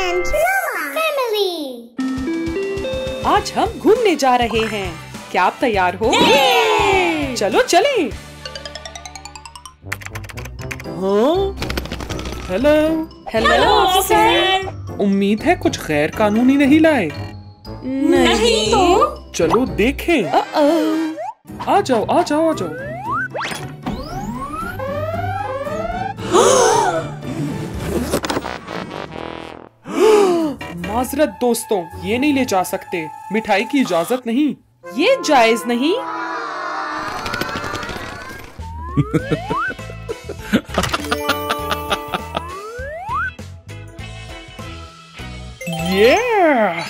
and Roma family. आज हम घूमने जा रहे हैं। क्या आप तैयार हो? चलो चलें। हाँ? हेलो। Hello officer. उम्मीद है कुछ गैर कानूनी नहीं लाए। नहीं तो? चलो देखें। आ जाओ आ जाओ आ जाओ। माजरत दोस्तों, ये नहीं ले जा सकते। मिठाई की इजाजत नहीं। ये जायज नहीं। Yeah!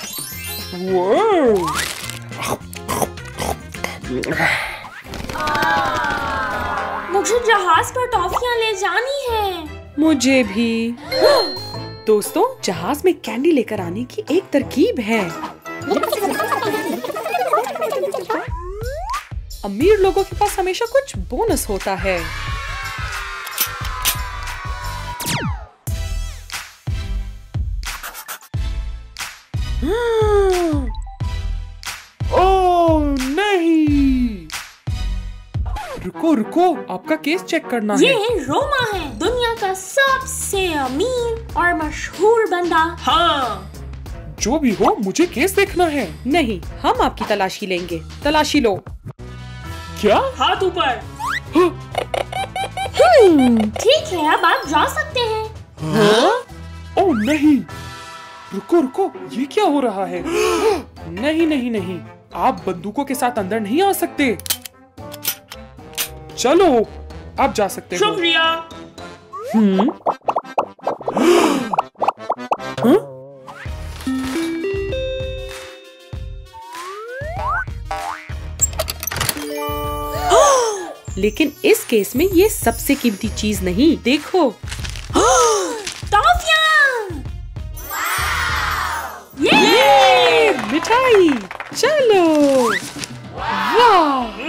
Whoa! मुझे जहाज पर टॉफियां ले जानी है। मुझे भी। दोस्तों, जहाज में कैंडी लेकर आने की एक तरकीब है। अमीर लोगों के पास हमेशा कुछ बोनस होता है। ओह नहीं! रुको रुको, आपका केस चेक करना है। ये रोमा है, दुनिया का सबसे अमीर और मशहूर बंदा। हाँ। जो भी हो, मुझे केस देखना है। नहीं, हम आपकी तलाशी लेंगे। तलाशी लो। क्या? हाथ ऊपर। ठीक है, अब आप जा सकते हैं। हाँ? ओह नहीं! रुको रुको, ये क्या हो रहा है? नहीं नहीं नहीं, आप बंदूकों के साथ अंदर नहीं आ सकते। चलो, आप जा सकते हो। शुक्रिया। हाँ? लेकिन इस केस में ये सबसे कीमती चीज नहीं। देखो, टॉफियां! ये मिठाई। चलो। वाह!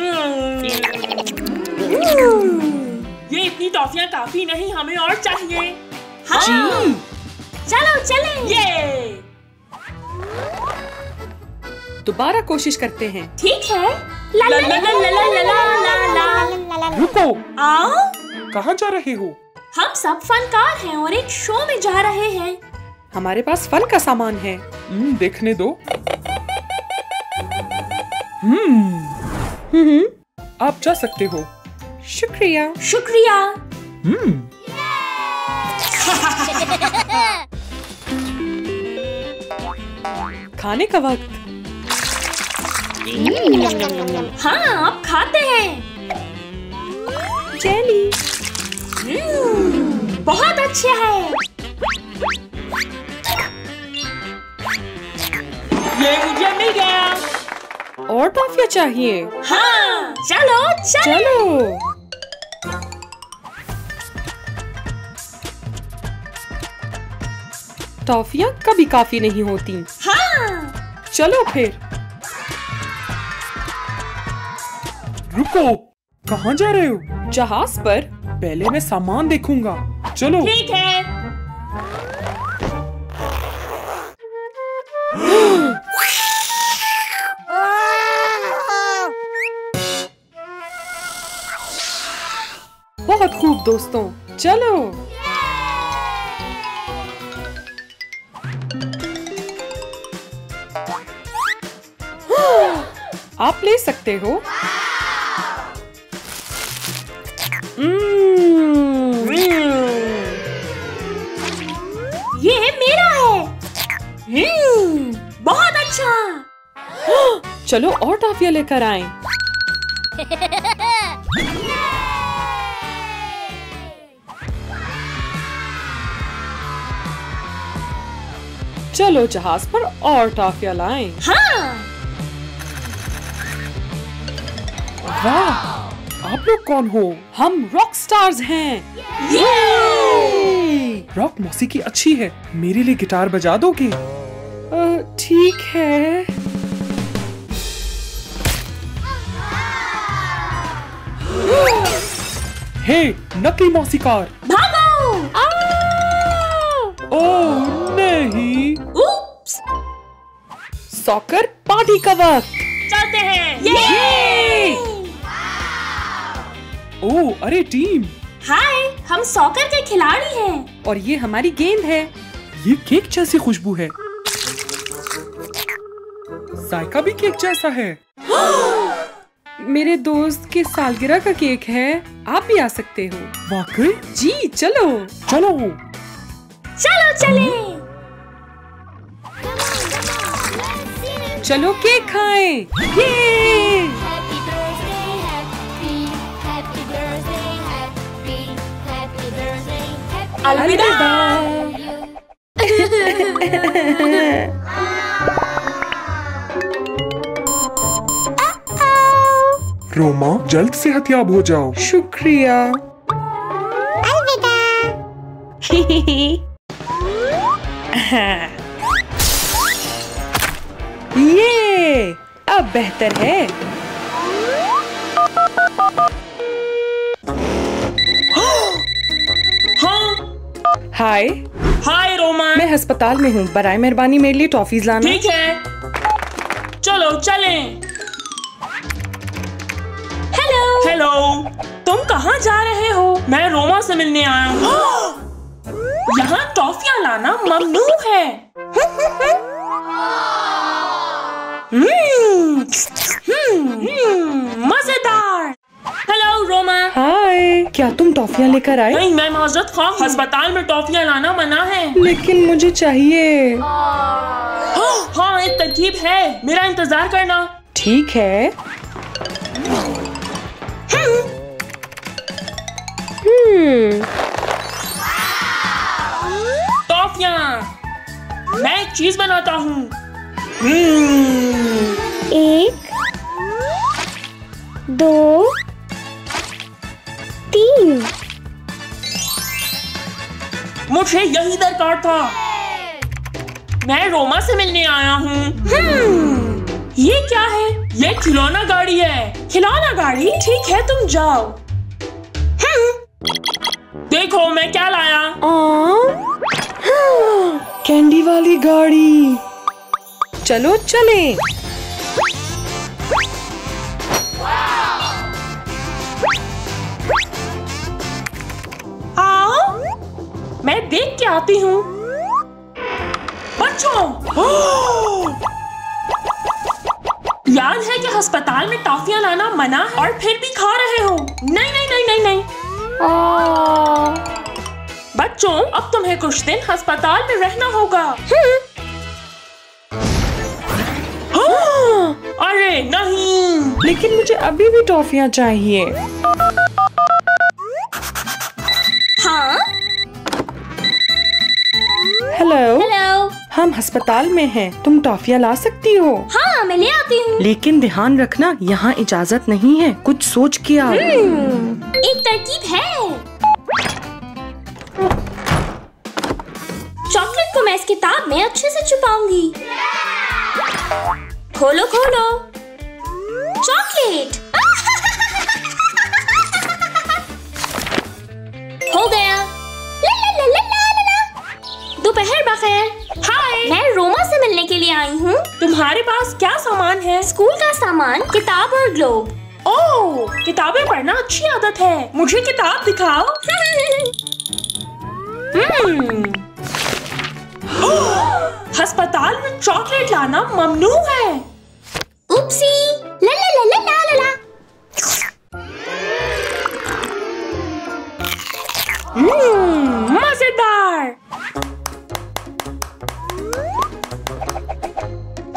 ये इतनी टॉफियां काफी नहीं, हमें और चाहिए। हाँ। जी। चलो चलें। ये दोबारा कोशिश करते हैं। ठीक है। ला ला ला ला ला ला ला ला ला। रुको, आओ। कहाँ जा रहे हो? हम सब फनकार हैं और एक शो में जा रहे हैं। हमारे पास फन का सामान है। देखने दो। आप जा सकते हो। शुक्रिया। शुक्रिया। खाने का वक्त। हाँ, अब खाते हैं। जेली। बहुत अच्छा है। ये मुझे मिल गया। और टॉफियां चाहिए? हाँ, चलो चलो। चलो। टॉफियां कभी काफी नहीं होती। हाँ। चलो फिर। रुको, कहाँ जा रहे हो? जहाज पर। पहले मैं सामान देखूंगा। चलो। ठीक है। बहुत खूब दोस्तों, चलो। आप ले सकते हो। ये मेरा है। बहुत अच्छा। चलो और टॉफियां लेकर आएं। चलो जहाज पर और टॉफियां लाएं। हाँ। वाह! आप लोग कौन हो? हम रॉक स्टार्स हैं। रॉक मौसीकी अच्छी है। मेरे लिए गिटार बजा दोगे? ठीक है। हे नकली मौसीकार, भागो! ओह नहीं। सॉकर पार्टी का वक्त। चलते हैं। ओह, अरे टीम, हाय, हम सॉकर के खिलाड़ी हैं। और ये हमारी गेंद है। ये केक जैसी खुशबू है। जायका भी केक जैसा है। मेरे दोस्त के सालगिरह का केक है, आप भी आ सकते हो। वाकई? जी चलो। चलो। चलो चलें। चलो केक खाएं। ये Happy birthday, happy, happy birthday, happy, happy birthday, happy अलविदा। रोमा, जल्द सेहतयाब हो जाओ। शुक्रिया। ये अब बेहतर है। हाँ, हाय, हाय रोमा। मैं अस्पताल में हूँ। बराए मेहरबानी मेरे लिए टॉफीज लाना। ठीक है, चलो चलें। हेलो। हेलो, तुम कहाँ जा रहे हो? मैं रोमा से मिलने आया हूँ। यहाँ टॉफियाँ लाना ममनू है। मजेदार। हेलो रोमा। हाय, क्या तुम टॉफियाँ लेकर आए? नहीं, मैं माजरत ख्वाह हूँ। अस्पताल में टॉफियाँ लाना मना है। लेकिन मुझे चाहिए। हाँ, एक तरकीब है, मेरा इंतजार करना। ठीक है। टॉफियाँ। मैं एक चीज बनाता हूँ। 1, 2, 3। मुझे यही दरकार था। मैं रोमा से मिलने आया हूँ। ये क्या है? ये खिलौना गाड़ी है। खिलौना गाड़ी? ठीक है, तुम जाओ। देखो मैं क्या लाया। कैंडी वाली गाड़ी। चलो चलें। आओ, मैं देख के आती हूँ। बच्चों, याद है कि अस्पताल में टॉफियाँ लाना मना है और फिर भी खा रहे हो। नहीं नहीं नहीं नहीं नहीं। बच्चों, अब तुम्हें कुछ दिन अस्पताल में रहना होगा। अरे नहीं। लेकिन मुझे अभी भी टॉफियाँ चाहिए। हाँ? हेलो। हेलो। हम अस्पताल में हैं। तुम टॉफियाँ ला सकती हो? हाँ, मैं ले आती हूँ। लेकिन ध्यान रखना, यहाँ इजाजत नहीं है। कुछ सोच के आओ। एक तरकीब है। चॉकलेट को मैं इस किताब में अच्छे से छुपाऊंगी। खोलो खोलो। चॉकलेट। हो गया। ला ला ला ला ला ला। दोपहर बखैर। हाय, मैं रोमा से मिलने के लिए आई हूँ। तुम्हारे पास क्या सामान है? स्कूल का सामान, किताब और ग्लोब। ओह, किताबें पढ़ना अच्छी आदत है। मुझे किताब दिखाओ। अस्पताल में चॉकलेट लाना ममनू है। उपसी। ला ला ला ला ला ला ला। मजेदार।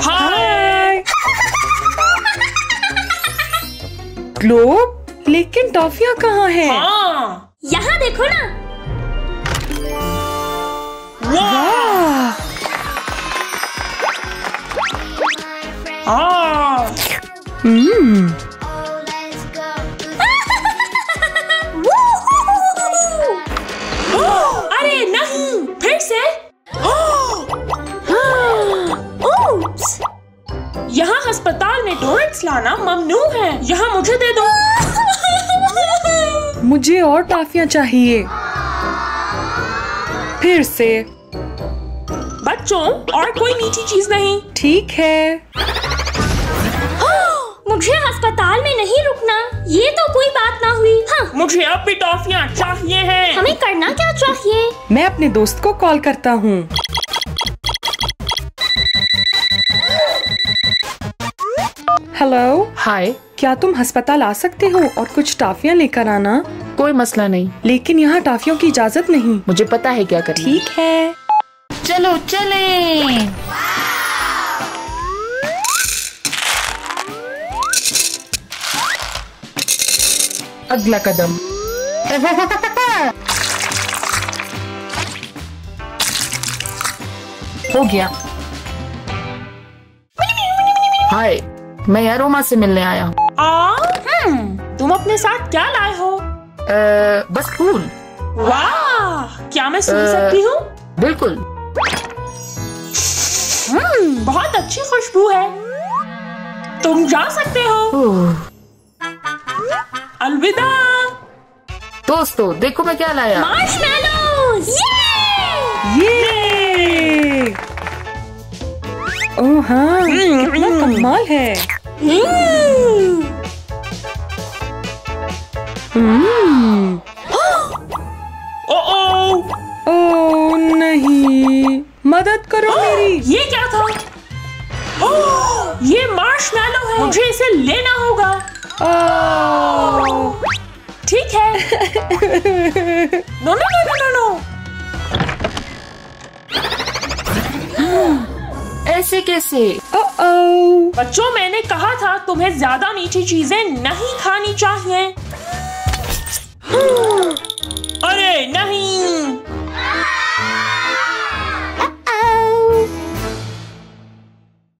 हाय। ग्लोब? लेकिन टॉफियाँ कहाँ हैं? हाँ, यहाँ देखो ना। वाह! हाँ। अरे नहीं, फिर से। Oops! यहाँ अस्पताल में डोनट्स लाना ममनू है। यहाँ मुझे दे दो। मुझे और टॉफियाँ चाहिए। फिर से। बच्चों, और कोई मीठी चीज नहीं। ठीक है। मुझे अस्पताल में नहीं रुकना। ये तो कोई बात ना हुई। हाँ, मुझे अब भी टॉफियाँ चाहिए हैं। हमें करना क्या चाहिए? मैं अपने दोस्त को कॉल करता हूँ। हेलो। हाय। क्या तुम अस्पताल आ सकते हो और कुछ टॉफियाँ लेकर आना? कोई मसला नहीं, लेकिन यहाँ टॉफियों की इजाजत नहीं। मुझे पता है क्या करना। ठीक है। चलो चलें। अगला कदम। हो गया। हाय, मैं अरोमा से मिलने आया हूँ। तुम अपने साथ क्या लाए हो? बस फूल। वाह, क्या मैं सुन सकती हूँ? बिल्कुल। बहुत अच्छी खुशबू है। तुम जा सकते हो। अलविदा। दोस्तों, देखो मैं क्या लाया। मार्शमैलोज़। ये ओह हाँ, कितना कमाल है। ओह नहीं, मदद करो मेरी। ये क्या था? ये मार्शमैलो है। मुझे इसे लेना होगा। ठीक है। No no no no no. ऐसे कैसे? बच्चों, मैंने कहा था तुम्हें ज्यादा मीठी चीजें नहीं खानी चाहिए। अरे नहीं।